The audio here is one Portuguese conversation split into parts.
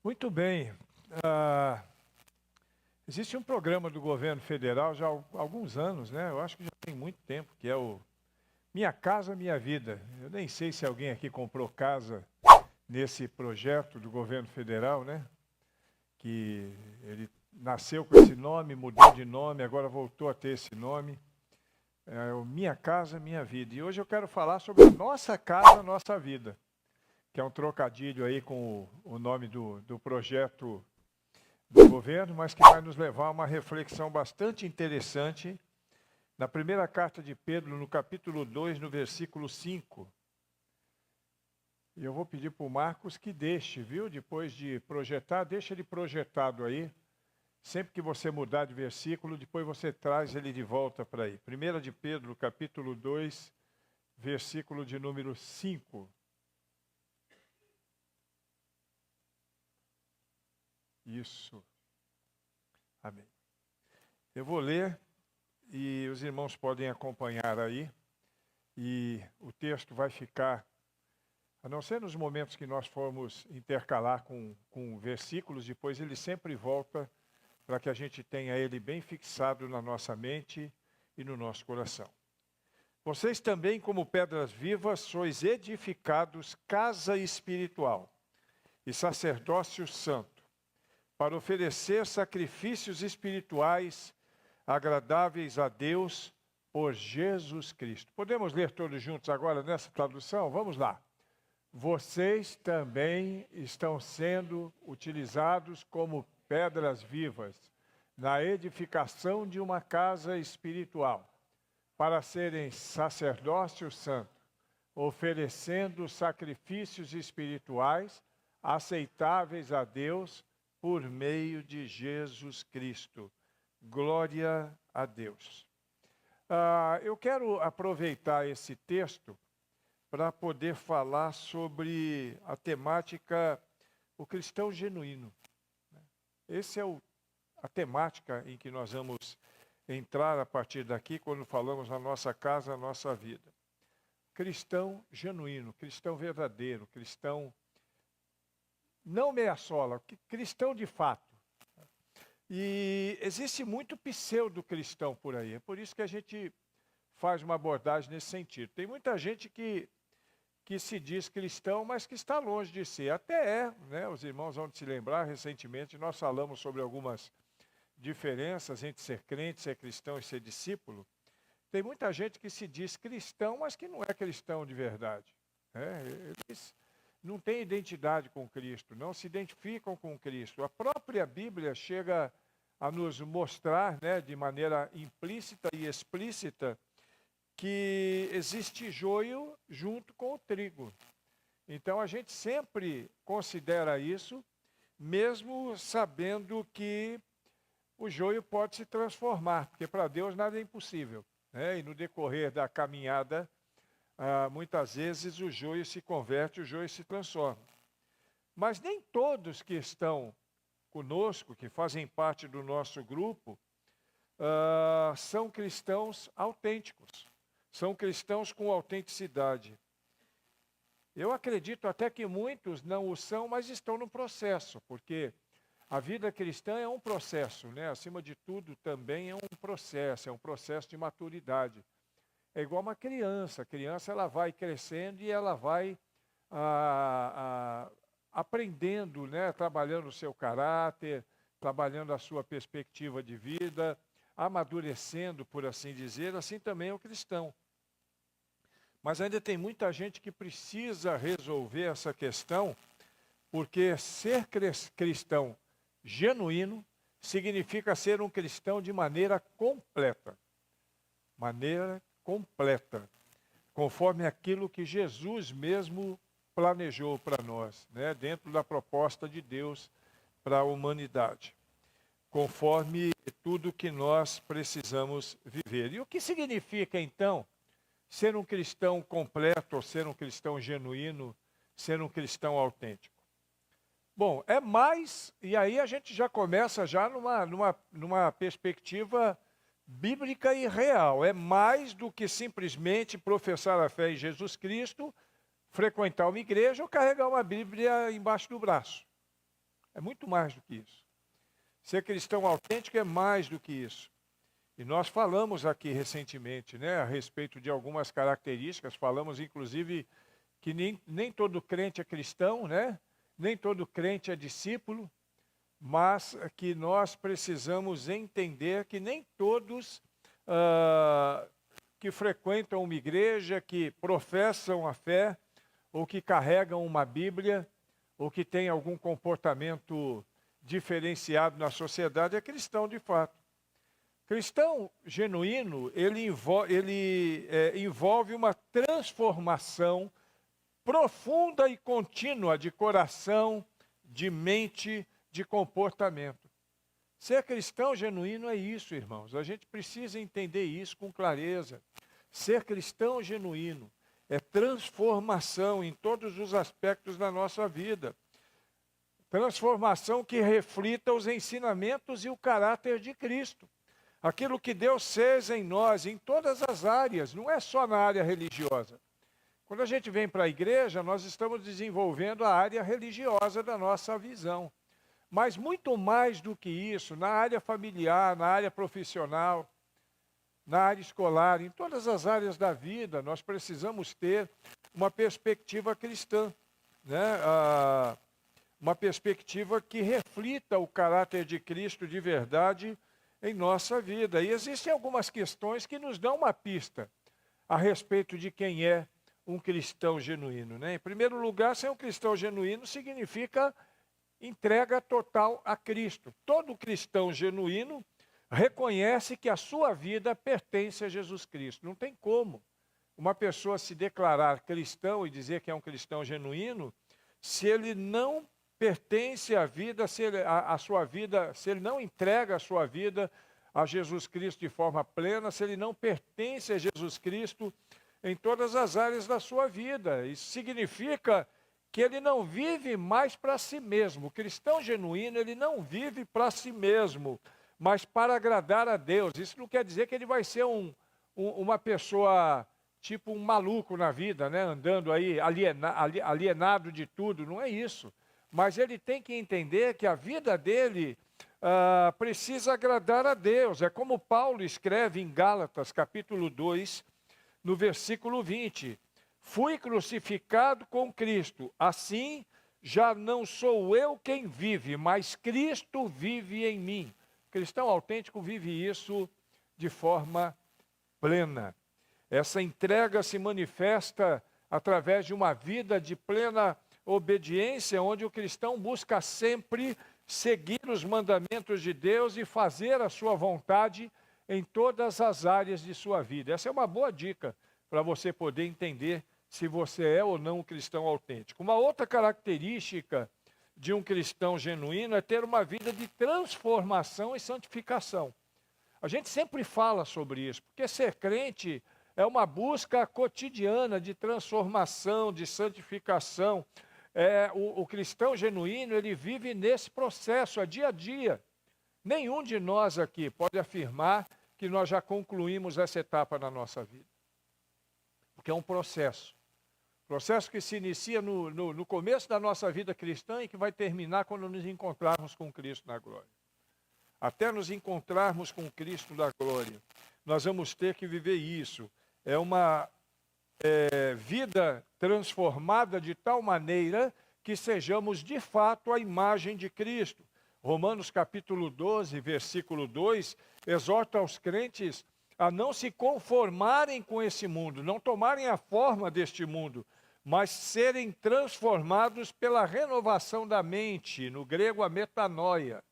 Muito bem. Ah, Existe um programa do governo federal já há alguns anos, né? Eu acho que já tem muito tempo, que é o Minha Casa Minha Vida. Eu nem sei se alguém aqui comprou casa nesse projeto do governo federal, né? Que ele nasceu com esse nome, mudou de nome, agora voltou a ter esse nome. É o Minha Casa Minha Vida. E hoje eu quero falar sobre a nossa casa, nossa vida, que é um trocadilho aí com o nome do projeto do governo, mas que vai nos levar a uma reflexão bastante interessante na primeira carta de Pedro, no capítulo 2, no versículo 5. E eu vou pedir para o Marcos que deixe, viu? Depois de projetar, deixa ele projetado aí. Sempre que você mudar de versículo, depois você traz ele de volta para aí. 1 de Pedro, capítulo 2, versículo de número 5. Isso. Amém. Eu vou ler e os irmãos podem acompanhar aí. E o texto vai ficar, a não ser nos momentos que nós formos intercalar com versículos, depois ele sempre volta para que a gente tenha ele bem fixado na nossa mente e no nosso coração. Vocês também, como pedras vivas, sois edificados casa espiritual e sacerdócio santo, para oferecer sacrifícios espirituais agradáveis a Deus por Jesus Cristo. Podemos ler todos juntos agora nessa tradução? Vamos lá. Vocês também estão sendo utilizados como pedras vivas na edificação de uma casa espiritual, para serem sacerdócio santo, oferecendo sacrifícios espirituais aceitáveis a Deus por meio de Jesus Cristo. Glória a Deus. Eu quero aproveitar esse texto para poder falar sobre a temática, o cristão genuíno. Essa é a temática em que nós vamos entrar a partir daqui, quando falamos na nossa casa, na nossa vida. Cristão genuíno, cristão verdadeiro, cristão não meia-sola, cristão de fato. E existe muito pseudo-cristão por aí, é por isso que a gente faz uma abordagem nesse sentido. Tem muita gente que se diz cristão, mas que está longe de ser. Até é, né? Os irmãos vão se lembrar, recentemente nós falamos sobre algumas diferenças entre ser crente, ser cristão e ser discípulo. Tem muita gente que se diz cristão, mas que não é cristão de verdade. Eles não têm identidade com Cristo, não se identificam com Cristo. A própria Bíblia chega a nos mostrar, né, de maneira implícita e explícita, que existe joio junto com o trigo. Então a gente sempre considera isso, mesmo sabendo que o joio pode se transformar, porque para Deus nada é impossível, né? E no decorrer da caminhada, muitas vezes o joio se converte, o joio se transforma. Mas nem todos que estão conosco, que fazem parte do nosso grupo, são cristãos autênticos. São cristãos com autenticidade. Eu acredito até que muitos não o são, mas estão no processo, porque a vida cristã é um processo, né? Acima de tudo, também é um processo de maturidade. É igual uma criança. A criança ela vai crescendo e ela vai aprendendo, né? Trabalhando o seu caráter, trabalhando a sua perspectiva de vida, amadurecendo, por assim dizer. Assim também é o cristão. Mas ainda tem muita gente que precisa resolver essa questão, porque ser cristão genuíno significa ser um cristão de maneira completa. Maneira completa. Conforme aquilo que Jesus mesmo planejou para nós, né, dentro da proposta de Deus para a humanidade. Conforme tudo que nós precisamos viver. E o que significa, então, ser um cristão completo, ou ser um cristão genuíno, ser um cristão autêntico? Bom, é mais, e aí a gente já começa já numa perspectiva bíblica e real. É mais do que simplesmente professar a fé em Jesus Cristo, frequentar uma igreja ou carregar uma Bíblia embaixo do braço. É muito mais do que isso. Ser cristão autêntico é mais do que isso. E nós falamos aqui recentemente, né, a respeito de algumas características, falamos inclusive que nem todo crente é cristão, né? Nem todo crente é discípulo, mas que nós precisamos entender que nem todos que frequentam uma igreja, que professam a fé, ou que carregam uma Bíblia, ou que têm algum comportamento diferenciado na sociedade, é cristão de fato. Cristão genuíno, ele envolve uma transformação profunda e contínua de coração, de mente, de comportamento. Ser cristão genuíno é isso, irmãos. A gente precisa entender isso com clareza. Ser cristão genuíno é transformação em todos os aspectos da nossa vida. Transformação que reflita os ensinamentos e o caráter de Cristo. Aquilo que Deus fez em nós, em todas as áreas, não é só na área religiosa. Quando a gente vem para a igreja, nós estamos desenvolvendo a área religiosa da nossa visão. Mas muito mais do que isso, na área familiar, na área profissional, na área escolar, em todas as áreas da vida, nós precisamos ter uma perspectiva cristã, né? Uma perspectiva que reflita o caráter de Cristo de verdade em nossa vida. E existem algumas questões que nos dão uma pista a respeito de quem é um cristão genuíno, né? Em primeiro lugar, ser um cristão genuíno significa entrega total a Cristo. Todo cristão genuíno reconhece que a sua vida pertence a Jesus Cristo. Não tem como uma pessoa se declarar cristão e dizer que é um cristão genuíno se ele não pertence à vida, se ele não entrega a sua vida a Jesus Cristo de forma plena, se ele não pertence a Jesus Cristo em todas as áreas da sua vida. Isso significa que ele não vive mais para si mesmo. O cristão genuíno, ele não vive para si mesmo, mas para agradar a Deus. Isso não quer dizer que ele vai ser uma pessoa tipo um maluco na vida, né? Andando aí alienado de tudo. Não é isso. Mas ele tem que entender que a vida dele precisa agradar a Deus. É como Paulo escreve em Gálatas, capítulo 2, no versículo 20. Fui crucificado com Cristo, assim já não sou eu quem vive, mas Cristo vive em mim. O cristão autêntico vive isso de forma plena. Essa entrega se manifesta através de uma vida de plena obediência, onde o cristão busca sempre seguir os mandamentos de Deus e fazer a sua vontade em todas as áreas de sua vida. Essa é uma boa dica para você poder entender se você é ou não um cristão autêntico. Uma outra característica de um cristão genuíno é ter uma vida de transformação e santificação. A gente sempre fala sobre isso, porque ser crente é uma busca cotidiana de transformação, de santificação. O cristão genuíno, ele vive nesse processo, dia a dia. Nenhum de nós aqui pode afirmar que nós já concluímos essa etapa na nossa vida. Porque é um processo. Processo que se inicia no começo da nossa vida cristã e que vai terminar quando nos encontrarmos com Cristo na glória. Até nos encontrarmos com Cristo na glória, nós vamos ter que viver isso. É uma vida transformada de tal maneira que sejamos de fato a imagem de Cristo. Romanos capítulo 12, versículo 2, exorta aos crentes a não se conformarem com esse mundo, não tomarem a forma deste mundo, mas serem transformados pela renovação da mente, no grego a metanoia,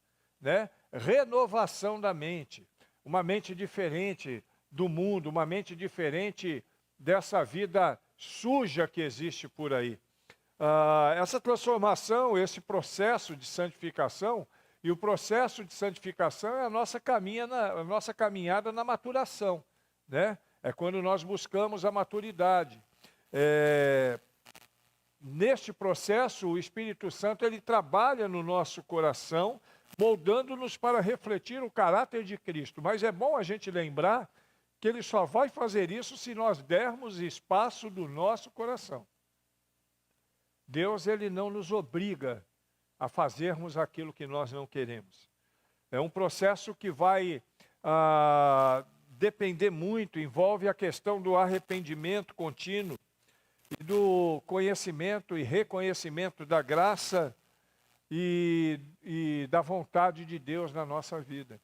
né? Renovação da mente, uma mente diferente do mundo, uma mente diferente dessa vida suja que existe por aí. Essa transformação, esse processo de santificação, e o processo de santificação é a nossa caminhada na maturação, né? É quando nós buscamos a maturidade. Neste processo, o Espírito Santo ele trabalha no nosso coração, moldando-nos para refletir o caráter de Cristo. Mas é bom a gente lembrar que ele só vai fazer isso se nós dermos espaço do nosso coração. Deus ele não nos obriga a fazermos aquilo que nós não queremos. É um processo que vai depender muito, envolve a questão do arrependimento contínuo e do conhecimento e reconhecimento da graça e da vontade de Deus na nossa vida.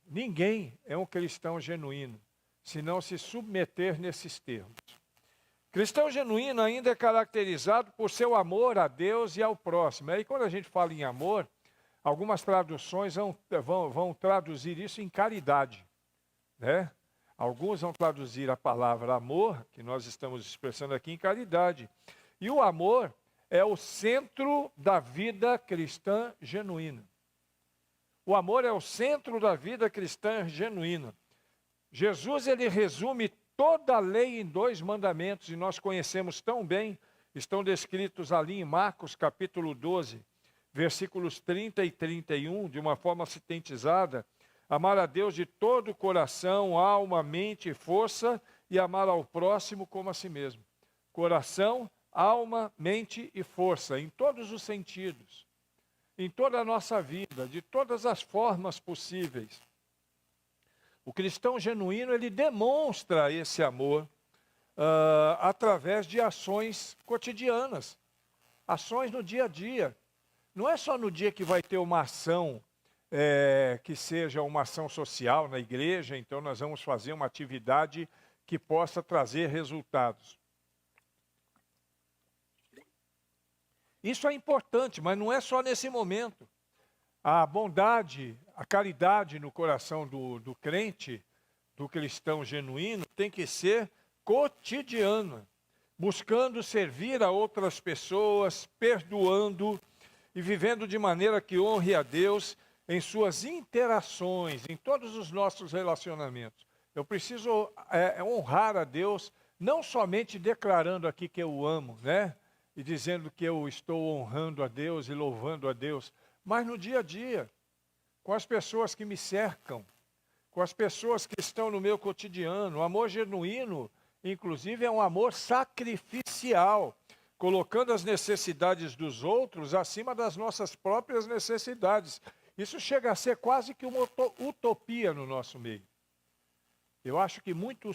Ninguém é um cristão genuíno se não se submeter nesses termos. Cristão genuíno ainda é caracterizado por seu amor a Deus e ao próximo. Aí quando a gente fala em amor, algumas traduções vão traduzir isso em caridade, né? Alguns vão traduzir a palavra amor, que nós estamos expressando aqui, em caridade. E o amor é o centro da vida cristã genuína. O amor é o centro da vida cristã genuína. Jesus, ele resume toda a lei em 2 mandamentos, e nós conhecemos tão bem, estão descritos ali em Marcos capítulo 12, versículos 30 e 31, de uma forma sintetizada: amar a Deus de todo o coração, alma, mente e força, e amar ao próximo como a si mesmo. Coração, alma, mente e força, em todos os sentidos, em toda a nossa vida, de todas as formas possíveis. O cristão genuíno, ele demonstra esse amor através de ações cotidianas, ações no dia a dia. Não é só no dia que vai ter uma ação, que seja uma ação social na igreja, então nós vamos fazer uma atividade que possa trazer resultados. Isso é importante, mas não é só nesse momento. A bondade, a caridade no coração do crente, do cristão genuíno, tem que ser cotidiana, buscando servir a outras pessoas, perdoando e vivendo de maneira que honre a Deus em suas interações, em todos os nossos relacionamentos. Eu preciso honrar a Deus, não somente declarando aqui que eu o amo, né? E dizendo que eu estou honrando a Deus e louvando a Deus, mas no dia a dia, com as pessoas que me cercam, com as pessoas que estão no meu cotidiano. O amor genuíno, inclusive, é um amor sacrificial, colocando as necessidades dos outros acima das nossas próprias necessidades. Isso chega a ser quase que uma utopia no nosso meio. Eu acho que muito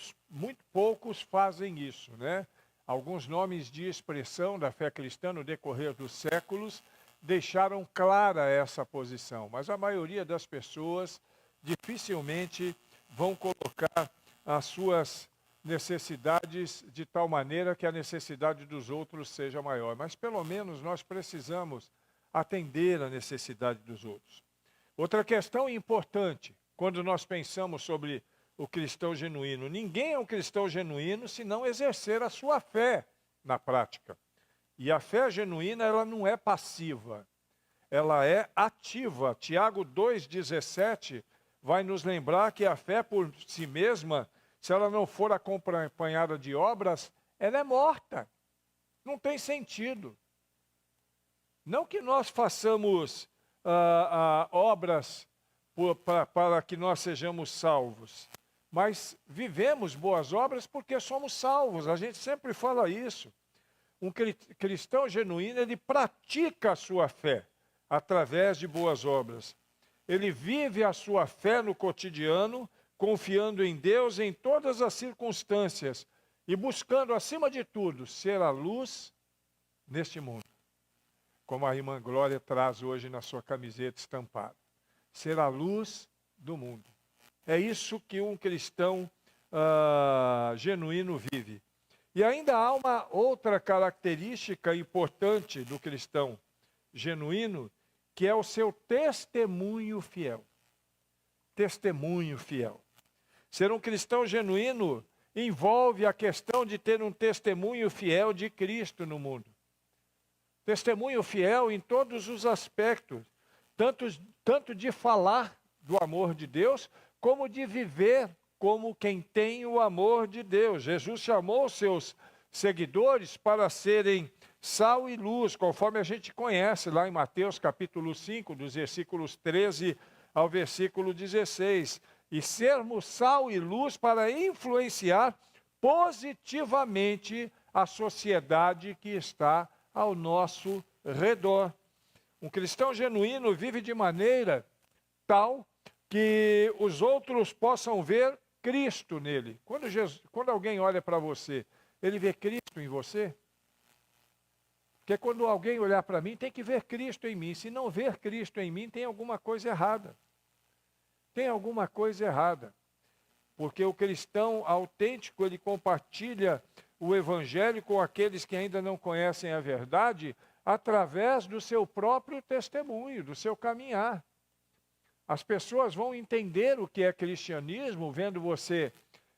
poucos fazem isso, né? Alguns nomes de expressão da fé cristã no decorrer dos séculos deixaram clara essa posição, mas a maioria das pessoas dificilmente vão colocar as suas necessidades de tal maneira que a necessidade dos outros seja maior. Mas pelo menos nós precisamos atender a necessidade dos outros. Outra questão importante, quando nós pensamos sobre o cristão genuíno: ninguém é um cristão genuíno se não exercer a sua fé na prática. E a fé genuína, ela não é passiva, ela é ativa. Tiago 2,17 vai nos lembrar que a fé por si mesma, se ela não for acompanhada de obras, ela é morta. Não tem sentido. Não que nós façamos obras para que nós sejamos salvos, mas vivemos boas obras porque somos salvos. A gente sempre fala isso. Um cristão genuíno, ele pratica a sua fé através de boas obras. Ele vive a sua fé no cotidiano, confiando em Deus em todas as circunstâncias e buscando, acima de tudo, ser a luz neste mundo. Como a irmã Glória traz hoje na sua camiseta estampada. Ser a luz do mundo. É isso que um cristão genuíno vive. E ainda há uma outra característica importante do cristão genuíno, que é o seu testemunho fiel. Testemunho fiel. Ser um cristão genuíno envolve a questão de ter um testemunho fiel de Cristo no mundo. Testemunho fiel em todos os aspectos, tanto de falar do amor de Deus, como de viver como quem tem o amor de Deus. Jesus chamou os seus seguidores para serem sal e luz, conforme a gente conhece lá em Mateus capítulo 5, dos versículos 13 ao versículo 16. E sermos sal e luz para influenciar positivamente a sociedade que está ao nosso redor. Um cristão genuíno vive de maneira tal que os outros possam ver Cristo nele. Quando alguém olha para você, ele vê Cristo em você? Porque quando alguém olhar para mim, tem que ver Cristo em mim. Se não ver Cristo em mim, tem alguma coisa errada. Tem alguma coisa errada. Porque o cristão autêntico, ele compartilha o evangelho com aqueles que ainda não conhecem a verdade, através do seu próprio testemunho, do seu caminhar. As pessoas vão entender o que é cristianismo, vendo você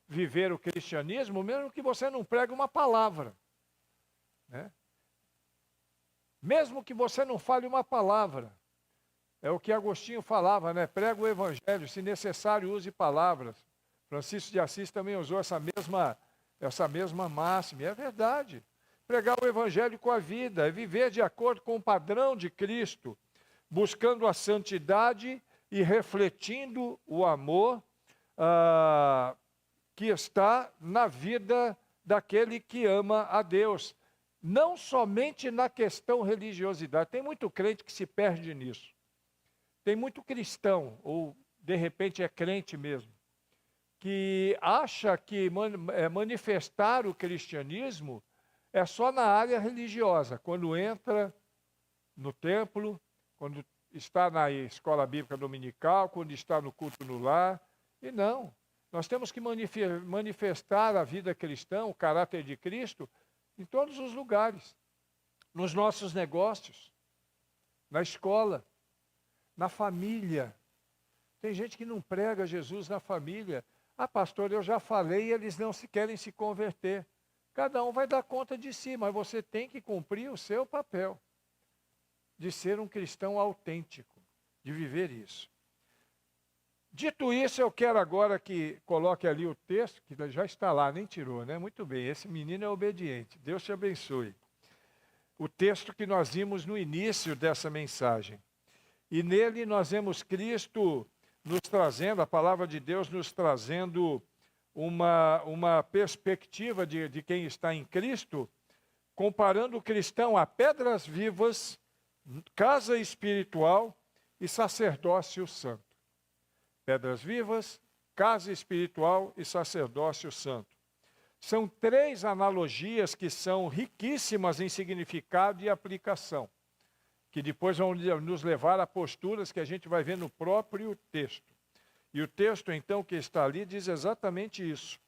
viver o cristianismo, mesmo que você não pregue uma palavra, né? Mesmo que você não fale uma palavra. É o que Agostinho falava, né? Prega o evangelho, se necessário use palavras. Francisco de Assis também usou essa mesma máxima, e é verdade. Pregar o evangelho com a vida, é viver de acordo com o padrão de Cristo, buscando a santidade e refletindo o amor que está na vida daquele que ama a Deus. Não somente na questão religiosidade. Tem muito crente que se perde nisso. Tem muito cristão, ou de repente é crente mesmo, que acha que manifestar o cristianismo é só na área religiosa, quando entra no templo, quando está na escola bíblica dominical, quando está no culto no lar. E não, nós temos que manifestar a vida cristã, o caráter de Cristo, em todos os lugares. Nos nossos negócios, na escola, na família. Tem gente que não prega Jesus na família. Ah, pastor, eu já falei e eles não querem se converter. Cada um vai dar conta de si, mas você tem que cumprir o seu papel de ser um cristão autêntico, de viver isso. Dito isso, eu quero agora que coloque ali o texto, que já está lá, nem tirou, né? Muito bem, esse menino é obediente. Deus te abençoe. O texto que nós vimos no início dessa mensagem. E nele nós vemos Cristo nos trazendo, a palavra de Deus nos trazendo uma perspectiva de quem está em Cristo, comparando o cristão a pedras vivas, casa espiritual e sacerdócio santo. Pedras vivas, casa espiritual e sacerdócio santo. São três analogias que são riquíssimas em significado e aplicação, que depois vão nos levar a posturas que a gente vai ver no próprio texto. E o texto, então, que está ali, diz exatamente isso.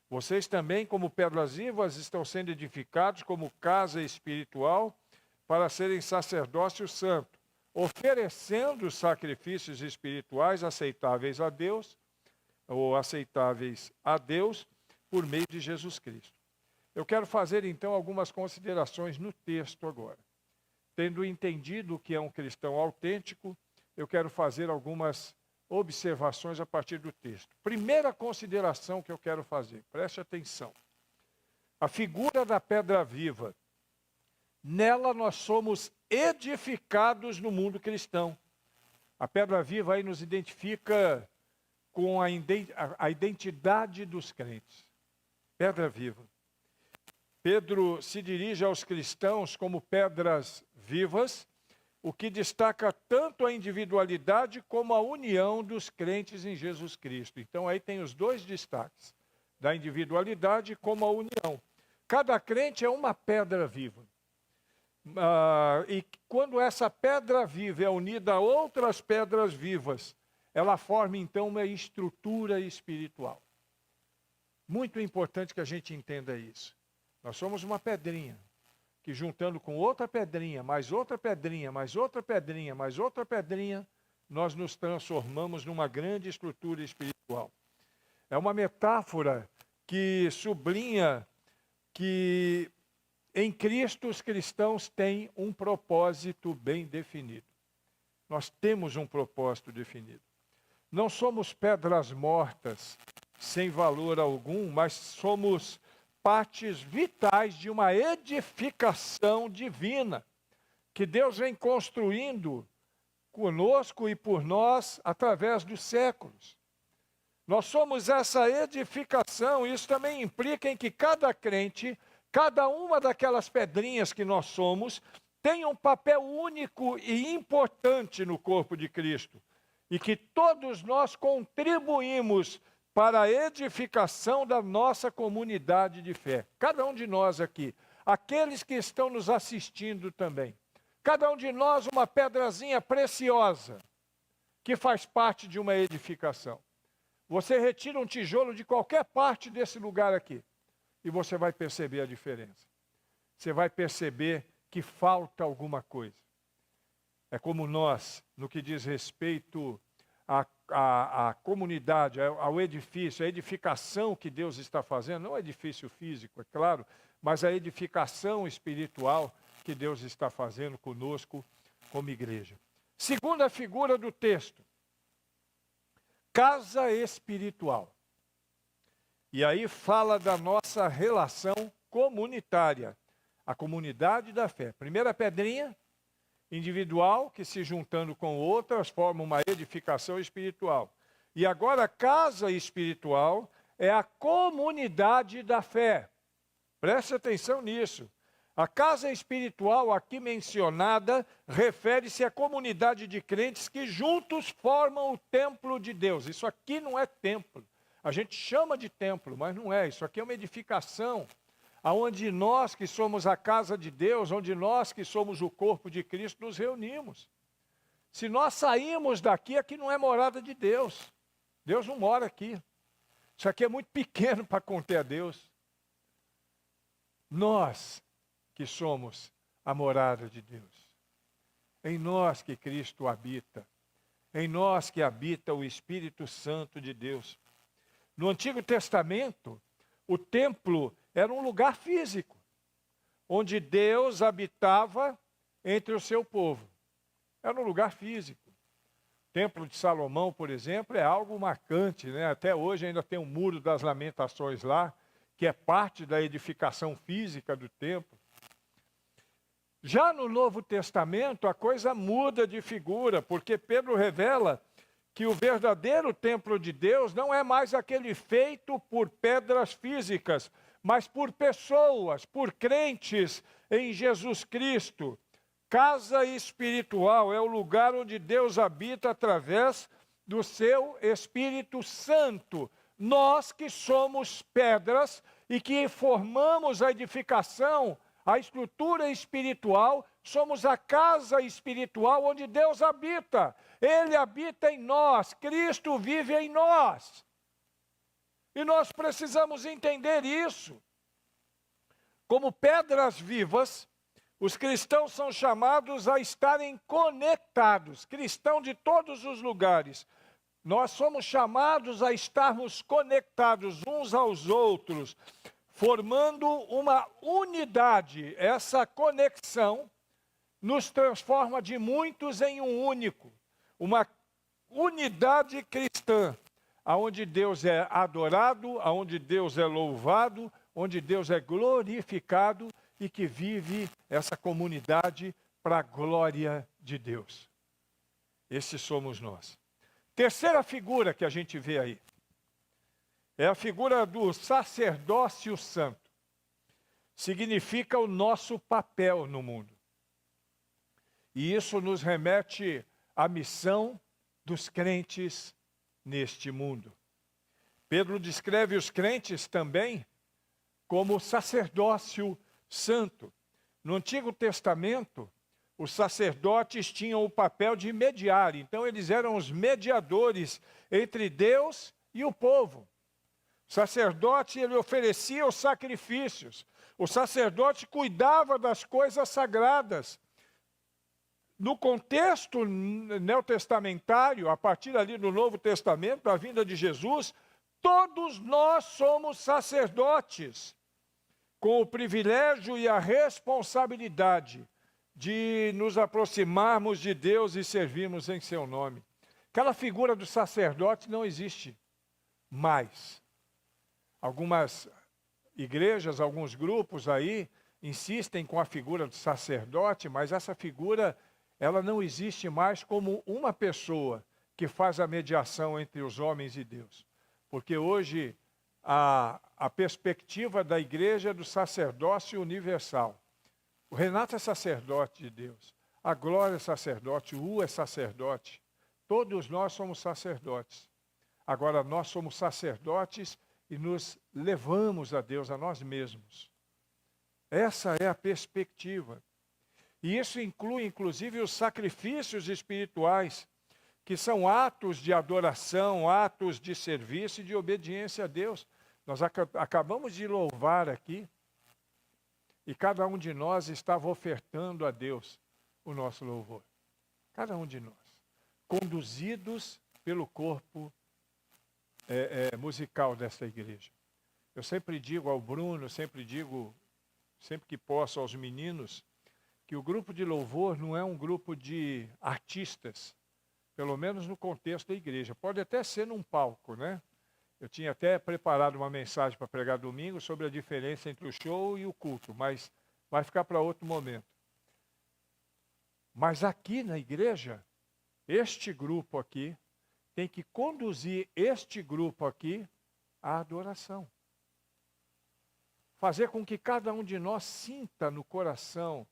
Vocês também, como pedras vivas, estão sendo edificados como casa espiritual para serem sacerdócio santo, oferecendo sacrifícios espirituais aceitáveis a Deus, ou aceitáveis a Deus, por meio de Jesus Cristo. Eu quero fazer, então, algumas considerações no texto agora. Tendo entendido o que é um cristão autêntico, eu quero fazer algumas observações a partir do texto. Primeira consideração que eu quero fazer, preste atenção. A figura da pedra viva. Nela nós somos edificados no mundo cristão. A pedra viva aí nos identifica com a identidade dos crentes. Pedra viva. Pedro se dirige aos cristãos como pedras vivas, o que destaca tanto a individualidade como a união dos crentes em Jesus Cristo. Então aí tem os dois destaques, da individualidade como a união. Cada crente é uma pedra viva. E quando essa pedra viva é unida a outras pedras vivas, ela forma então uma estrutura espiritual. Muito importante que a gente entenda isso. Nós somos uma pedrinha, que juntando com outra pedrinha, mais outra pedrinha, mais outra pedrinha, mais outra pedrinha, nós nos transformamos numa grande estrutura espiritual. É uma metáfora que sublinha que em Cristo os cristãos têm um propósito bem definido. Nós temos um propósito definido. Não somos pedras mortas, sem valor algum, mas somos partes vitais de uma edificação divina que Deus vem construindo conosco e por nós através dos séculos. Nós somos essa edificação, e isso também implica em que cada crente, cada uma daquelas pedrinhas que nós somos, tem um papel único e importante no corpo de Cristo, e que todos nós contribuímos para a edificação da nossa comunidade de fé. Cada um de nós aqui, aqueles que estão nos assistindo também. Cada um de nós uma pedrazinha preciosa, que faz parte de uma edificação. Você retira um tijolo de qualquer parte desse lugar aqui, e você vai perceber a diferença. Você vai perceber que falta alguma coisa. É como nós, no que diz respeito à comunidade, ao edifício, a edificação que Deus está fazendo, não o edifício físico, é claro, mas a edificação espiritual que Deus está fazendo conosco como igreja. Segunda figura do texto, casa espiritual. E aí fala da nossa relação comunitária, a comunidade da fé. Primeira pedrinha, individual, que se juntando com outras forma uma edificação espiritual. E agora a casa espiritual é a comunidade da fé. Preste atenção nisso. A casa espiritual aqui mencionada refere-se à comunidade de crentes que juntos formam o templo de Deus. Isso aqui não é templo. A gente chama de templo, mas não é. Isso aqui é uma edificação, onde nós que somos a casa de Deus, onde nós que somos o corpo de Cristo nos reunimos. Se nós saímos daqui, aqui não é morada de Deus. Deus não mora aqui. Isso aqui é muito pequeno para conter a Deus. Nós que somos a morada de Deus. Em nós que Cristo habita. Em nós que habita o Espírito Santo de Deus. No Antigo Testamento, o templo era um lugar físico, onde Deus habitava entre o seu povo. Era um lugar físico. O Templo de Salomão, por exemplo, é algo marcante, né? Até hoje ainda tem o Muro das Lamentações lá, que é parte da edificação física do templo. Já no Novo Testamento, a coisa muda de figura, porque Pedro revela que o verdadeiro templo de Deus não é mais aquele feito por pedras físicas, mas por pessoas, por crentes em Jesus Cristo. Casa espiritual é o lugar onde Deus habita através do seu Espírito Santo. Nós que somos pedras e que formamos a edificação, a estrutura espiritual, somos a casa espiritual onde Deus habita. Ele habita em nós, Cristo vive em nós. E nós precisamos entender isso. Como pedras vivas, os cristãos são chamados a estarem conectados. Cristão de todos os lugares. Nós somos chamados a estarmos conectados uns aos outros, formando uma unidade. Essa conexão nos transforma de muitos em um único. Uma unidade cristã, onde Deus é adorado, onde Deus é louvado, onde Deus é glorificado e que vive essa comunidade para a glória de Deus. Esses somos nós. Terceira figura que a gente vê aí é a figura do sacerdócio santo. Significa o nosso papel no mundo. E isso nos remete à missão dos crentes neste mundo. Pedro descreve os crentes também como sacerdócio santo. No Antigo Testamento, os sacerdotes tinham o papel de mediar. Então, eles eram os mediadores entre Deus e o povo. O sacerdote, ele oferecia os sacrifícios. O sacerdote cuidava das coisas sagradas. No contexto neotestamentário, a partir ali do Novo Testamento, da vinda de Jesus, todos nós somos sacerdotes, com o privilégio e a responsabilidade de nos aproximarmos de Deus e servirmos em seu nome. Aquela figura do sacerdote não existe mais. Algumas igrejas, alguns grupos aí insistem com a figura do sacerdote, mas essa figura, ela não existe mais como uma pessoa que faz a mediação entre os homens e Deus. Porque hoje a perspectiva da igreja é do sacerdócio universal. O Renato é sacerdote de Deus. A Glória é sacerdote, o U é sacerdote. Todos nós somos sacerdotes. Agora, nós somos sacerdotes e nos levamos a Deus, a nós mesmos. Essa é a perspectiva. E isso inclui, inclusive, os sacrifícios espirituais, que são atos de adoração, atos de serviço e de obediência a Deus. Nós acabamos de louvar aqui, e cada um de nós estava ofertando a Deus o nosso louvor. Cada um de nós. Conduzidos pelo corpo musical desta igreja. Eu sempre digo ao Bruno, sempre que posso aos meninos, que o grupo de louvor não é um grupo de artistas, pelo menos no contexto da igreja. Pode até ser num palco, né? Eu tinha até preparado uma mensagem para pregar domingo sobre a diferença entre o show e o culto, mas vai ficar para outro momento. Mas aqui na igreja, este grupo aqui tem que conduzir este grupo aqui à adoração. Fazer com que cada um de nós sinta no coração,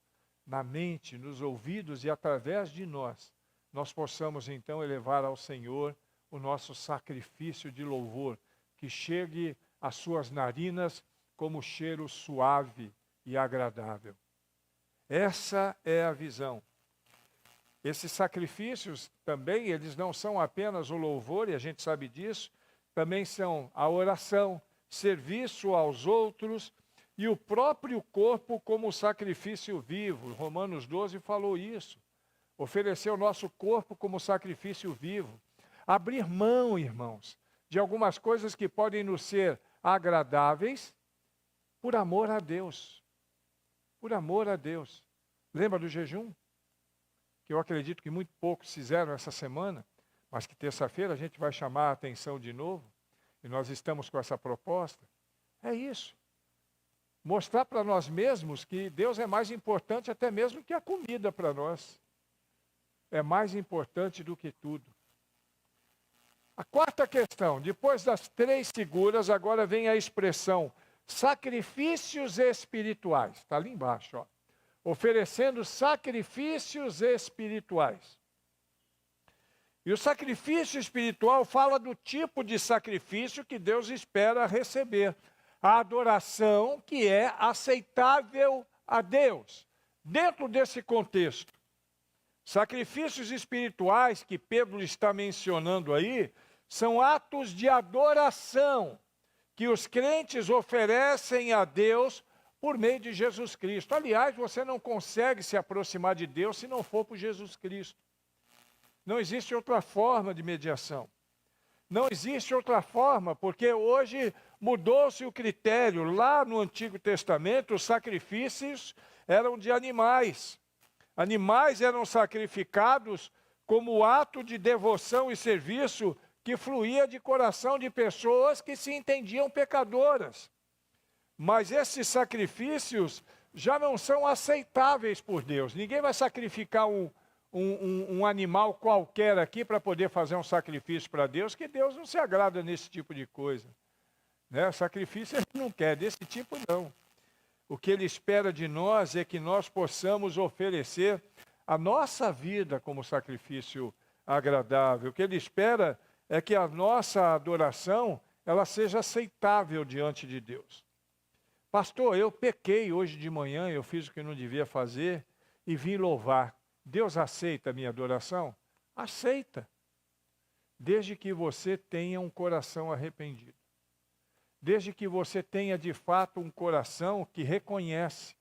na mente, nos ouvidos e através de nós possamos então elevar ao Senhor o nosso sacrifício de louvor, que chegue às suas narinas como cheiro suave e agradável. Essa é a visão. Esses sacrifícios também, eles não são apenas o louvor, e a gente sabe disso, também são a oração, serviço aos outros e o próprio corpo como sacrifício vivo. Romanos 12 falou isso. Oferecer o nosso corpo como sacrifício vivo. Abrir mão, irmãos, de algumas coisas que podem nos ser agradáveis por amor a Deus. Por amor a Deus. Lembra do jejum? Que eu acredito que muito poucos fizeram essa semana, mas que terça-feira a gente vai chamar a atenção de novo, e nós estamos com essa proposta. É isso. Mostrar para nós mesmos que Deus é mais importante até mesmo que a comida para nós. É mais importante do que tudo. A quarta questão, depois das três figuras, agora vem a expressão sacrifícios espirituais. Está ali embaixo, ó. Oferecendo sacrifícios espirituais. E o sacrifício espiritual fala do tipo de sacrifício que Deus espera receber. A adoração que é aceitável a Deus. Dentro desse contexto, sacrifícios espirituais que Pedro está mencionando aí, são atos de adoração que os crentes oferecem a Deus por meio de Jesus Cristo. Aliás, você não consegue se aproximar de Deus se não for por Jesus Cristo. Não existe outra forma de mediação. Não existe outra forma, porque hoje mudou-se o critério. Lá no Antigo Testamento, os sacrifícios eram de animais. Animais eram sacrificados como ato de devoção e serviço que fluía de coração de pessoas que se entendiam pecadoras. Mas esses sacrifícios já não são aceitáveis por Deus. Ninguém vai sacrificar um animal qualquer aqui para poder fazer um sacrifício para Deus, que Deus não se agrada nesse tipo de coisa. Né? Sacrifício ele não quer, desse tipo não. O que ele espera de nós é que nós possamos oferecer a nossa vida como sacrifício agradável. O que ele espera é que a nossa adoração ela seja aceitável diante de Deus. Pastor, eu pequei hoje de manhã, eu fiz o que não devia fazer e vim louvar. Deus aceita a minha adoração? Aceita. Desde que você tenha um coração arrependido. Desde que você tenha de fato um coração que reconhece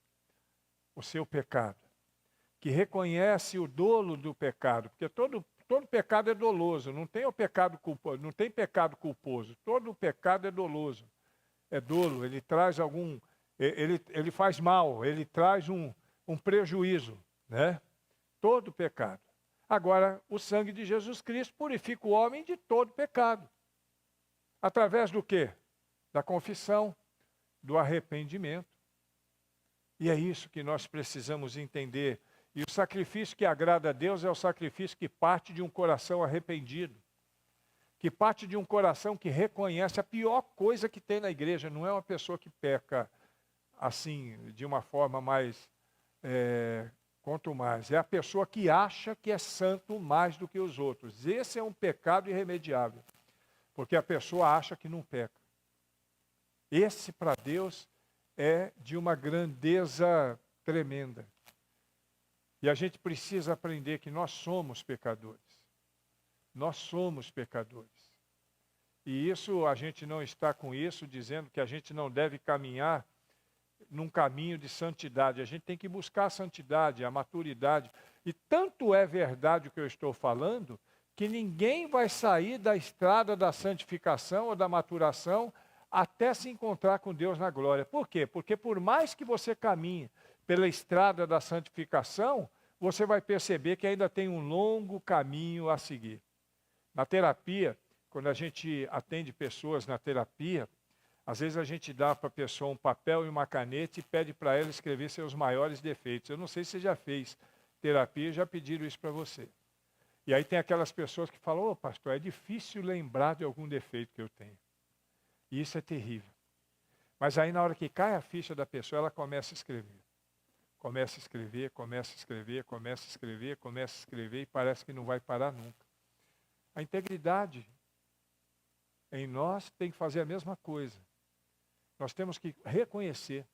o seu pecado. Que reconhece o dolo do pecado. Porque todo pecado é doloso. Não tem pecado culposo. Todo pecado é doloso. É dolo, ele traz ele faz mal, ele traz um prejuízo, né? Todo pecado. Agora, o sangue de Jesus Cristo purifica o homem de todo pecado. Através do quê? Da confissão, do arrependimento. E é isso que nós precisamos entender. E o sacrifício que agrada a Deus é o sacrifício que parte de um coração arrependido. Que parte de um coração que reconhece a pior coisa que tem na igreja. Não é uma pessoa que peca assim, de uma forma mais quanto mais. É a pessoa que acha que é santo mais do que os outros. Esse é um pecado irremediável, porque a pessoa acha que não peca. Esse, para Deus, é de uma grandeza tremenda. E a gente precisa aprender que nós somos pecadores. Nós somos pecadores. E isso, a gente não está com isso dizendo que a gente não deve caminhar num caminho de santidade. A gente tem que buscar a santidade, a maturidade. E tanto é verdade o que eu estou falando, que ninguém vai sair da estrada da santificação ou da maturação até se encontrar com Deus na glória. Por quê? Porque por mais que você caminhe pela estrada da santificação, você vai perceber que ainda tem um longo caminho a seguir. Na terapia, quando a gente atende pessoas na terapia, às vezes a gente dá para a pessoa um papel e uma caneta e pede para ela escrever seus maiores defeitos. Eu não sei se você já fez terapia e já pediram isso para você. E aí tem aquelas pessoas que falam, ô pastor, é difícil lembrar de algum defeito que eu tenho. E isso é terrível. Mas aí na hora que cai a ficha da pessoa, ela começa a escrever. Começa a escrever, começa a escrever, começa a escrever, começa a escrever e parece que não vai parar nunca. A integridade em nós tem que fazer a mesma coisa. Nós temos que reconhecer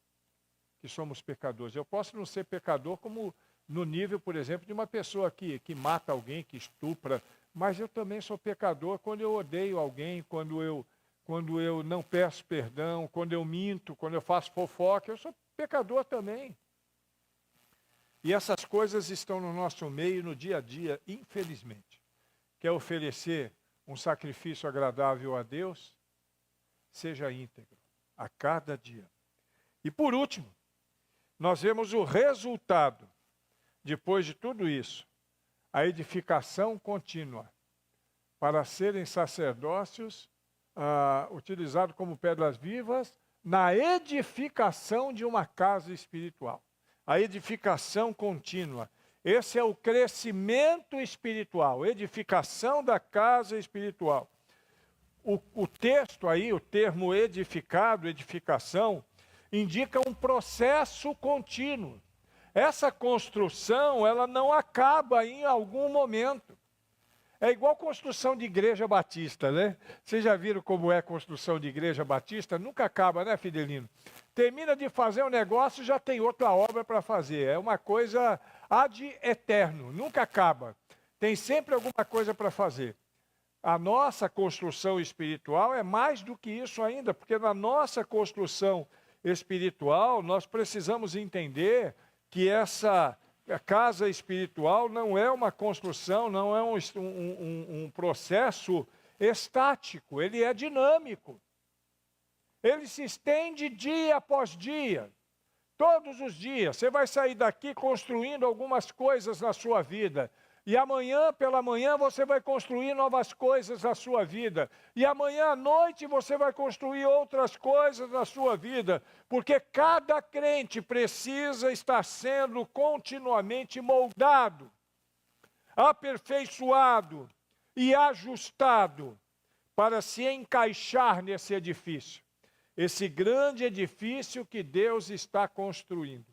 que somos pecadores. Eu posso não ser pecador como no nível, por exemplo, de uma pessoa que mata alguém, que estupra, mas eu também sou pecador quando eu odeio alguém, quando eu não peço perdão, quando eu minto, quando eu faço fofoca, eu sou pecador também. E essas coisas estão no nosso meio, no dia a dia, infelizmente. Quer oferecer um sacrifício agradável a Deus? Seja íntegro, a cada dia. E por último, nós vemos o resultado, depois de tudo isso, a edificação contínua, para serem sacerdócios, utilizados como pedras vivas, na edificação de uma casa espiritual. A edificação contínua. Esse é o crescimento espiritual, edificação da casa espiritual. O texto aí, o termo edificado, edificação, indica um processo contínuo. Essa construção, ela não acaba em algum momento. É igual construção de igreja batista, né? Vocês já viram como é a construção de igreja batista? Nunca acaba, né, Fidelino? Termina de fazer um negócio, já tem outra obra para fazer. É uma coisa ad eterno, nunca acaba. Tem sempre alguma coisa para fazer. A nossa construção espiritual é mais do que isso ainda, porque na nossa construção espiritual, nós precisamos entender que essa casa espiritual não é uma construção, não é um processo estático, ele é dinâmico. Ele se estende dia após dia, todos os dias. Você vai sair daqui construindo algumas coisas na sua vida. E amanhã pela manhã você vai construir novas coisas na sua vida. E amanhã à noite você vai construir outras coisas na sua vida. Porque cada crente precisa estar sendo continuamente moldado, aperfeiçoado e ajustado para se encaixar nesse edifício. Esse grande edifício que Deus está construindo,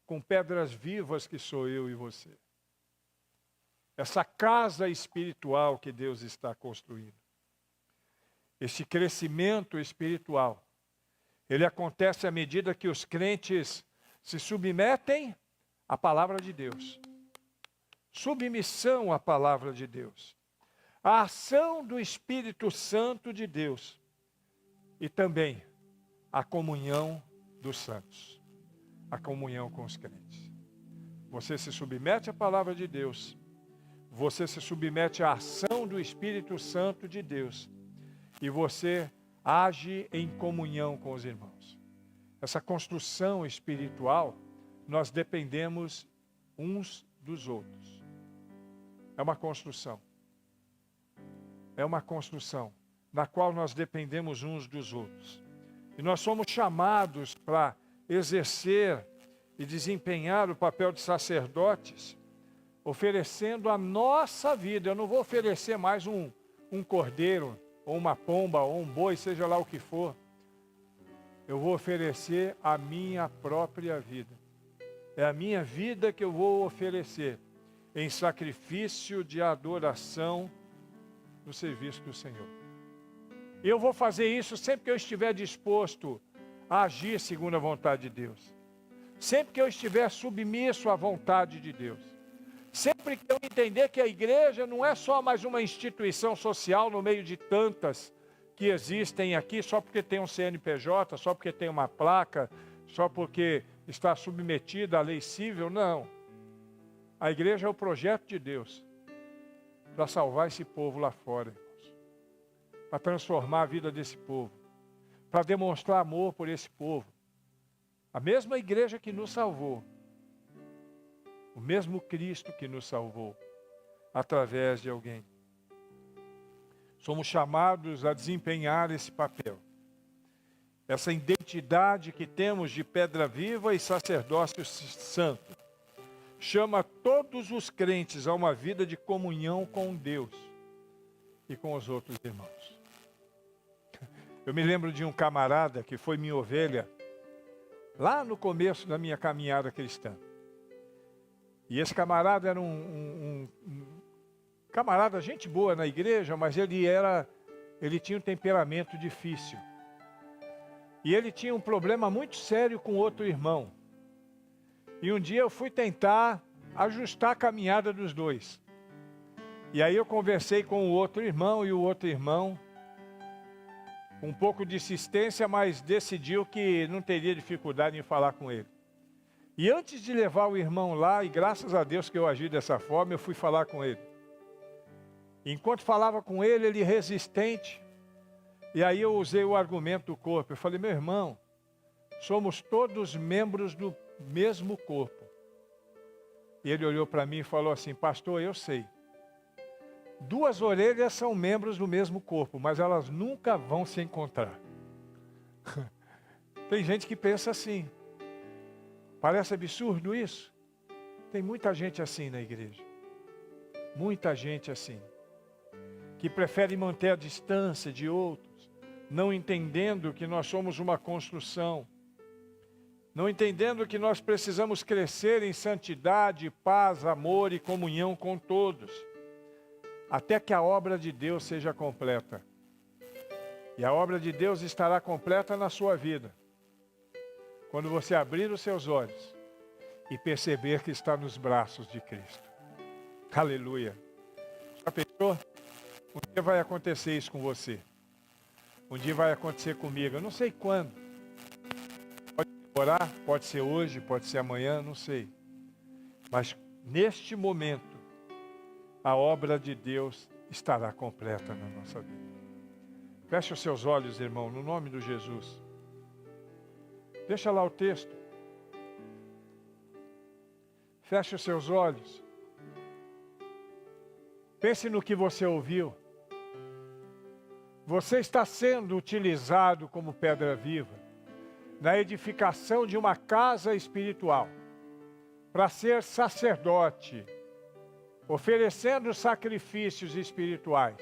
com pedras vivas que sou eu e você. Essa casa espiritual que Deus está construindo. Esse crescimento espiritual, ele acontece à medida que os crentes se submetem à palavra de Deus. Submissão à palavra de Deus. A ação do Espírito Santo de Deus. E também a comunhão dos santos. A comunhão com os crentes. Você se submete à palavra de Deus. Você se submete à ação do Espírito Santo de Deus. E você age em comunhão com os irmãos. Essa construção espiritual, nós dependemos uns dos outros. É uma construção. É uma construção na qual nós dependemos uns dos outros. E nós somos chamados para exercer e desempenhar o papel de sacerdotes, oferecendo a nossa vida. Eu não vou oferecer mais um cordeiro, ou uma pomba, ou um boi, seja lá o que for. Eu vou oferecer a minha própria vida. é a minha vida que eu vou oferecer em sacrifício de adoração no serviço do Senhor. E eu vou fazer isso sempre que eu estiver disposto a agir segundo a vontade de Deus. Sempre que eu estiver submisso à vontade de Deus. Sempre que eu entender que a igreja não é só mais uma instituição social no meio de tantas que existem aqui, só porque tem um CNPJ, só porque tem uma placa, só porque está submetida à lei civil, não. A igreja é o projeto de Deus para salvar esse povo lá fora, irmãos. Para transformar a vida desse povo. Para demonstrar amor por esse povo. A mesma igreja que nos salvou. O mesmo Cristo que nos salvou. Através de alguém. Somos chamados a desempenhar esse papel. Essa identidade que temos de pedra viva e sacerdócio santo. Chama todos os crentes a uma vida de comunhão com Deus e com os outros irmãos. Eu me lembro de um camarada que foi minha ovelha lá no começo da minha caminhada cristã. E esse camarada era um camarada, gente boa na igreja, mas ele tinha um temperamento difícil. E ele tinha um problema muito sério com outro irmão. E um dia eu fui tentar ajustar a caminhada dos dois. E aí eu conversei com o outro irmão, e o outro irmão, com um pouco de insistência, mas decidiu que não teria dificuldade em falar com ele. E antes de levar o irmão lá, e graças a Deus que eu agi dessa forma, eu fui falar com ele. Enquanto falava com ele, ele resistente, e aí eu usei o argumento do corpo. Eu falei, meu irmão, somos todos membros do mesmo corpo. E ele olhou para mim e falou assim, pastor, eu sei. 2 orelhas são membros do mesmo corpo, mas elas nunca vão se encontrar. Tem gente que pensa assim. Parece absurdo isso? Tem muita gente assim na igreja. Muita gente assim. Que prefere manter a distância de outros, não entendendo que nós somos uma construção. Não entendendo que nós precisamos crescer em santidade, paz, amor e comunhão com todos. Até que a obra de Deus seja completa. E a obra de Deus estará completa na sua vida. Quando você abrir os seus olhos e perceber que está nos braços de Cristo. Aleluia. Já pensou? Um dia vai acontecer isso com você. Um dia vai acontecer comigo. Eu não sei quando. Pode demorar, pode ser hoje, pode ser amanhã, não sei. Mas neste momento, a obra de Deus estará completa na nossa vida. Feche os seus olhos, irmão, no nome de Jesus. Deixa lá o texto. Feche os seus olhos. Pense no que você ouviu. Você está sendo utilizado como pedra viva na edificação de uma casa espiritual para ser sacerdote, oferecendo sacrifícios espirituais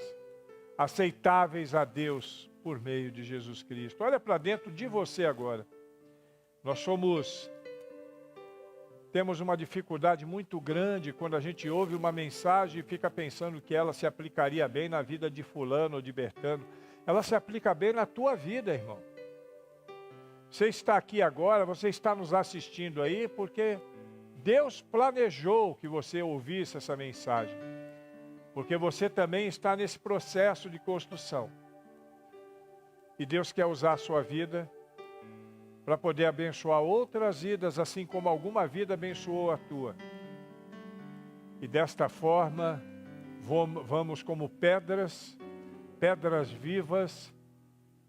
aceitáveis a Deus por meio de Jesus Cristo. Olha para dentro de você agora. Nós temos uma dificuldade muito grande quando a gente ouve uma mensagem e fica pensando que ela se aplicaria bem na vida de fulano ou de Bertano. Ela se aplica bem na tua vida, irmão. Você está aqui agora, você está nos assistindo aí, porque Deus planejou que você ouvisse essa mensagem. Porque você também está nesse processo de construção. E Deus quer usar a sua vida para poder abençoar outras vidas, assim como alguma vida abençoou a tua. E desta forma, vamos como pedras vivas,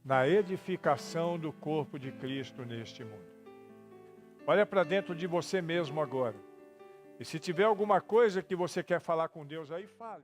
na edificação do corpo de Cristo neste mundo. Olha para dentro de você mesmo agora. E se tiver alguma coisa que você quer falar com Deus aí, fale.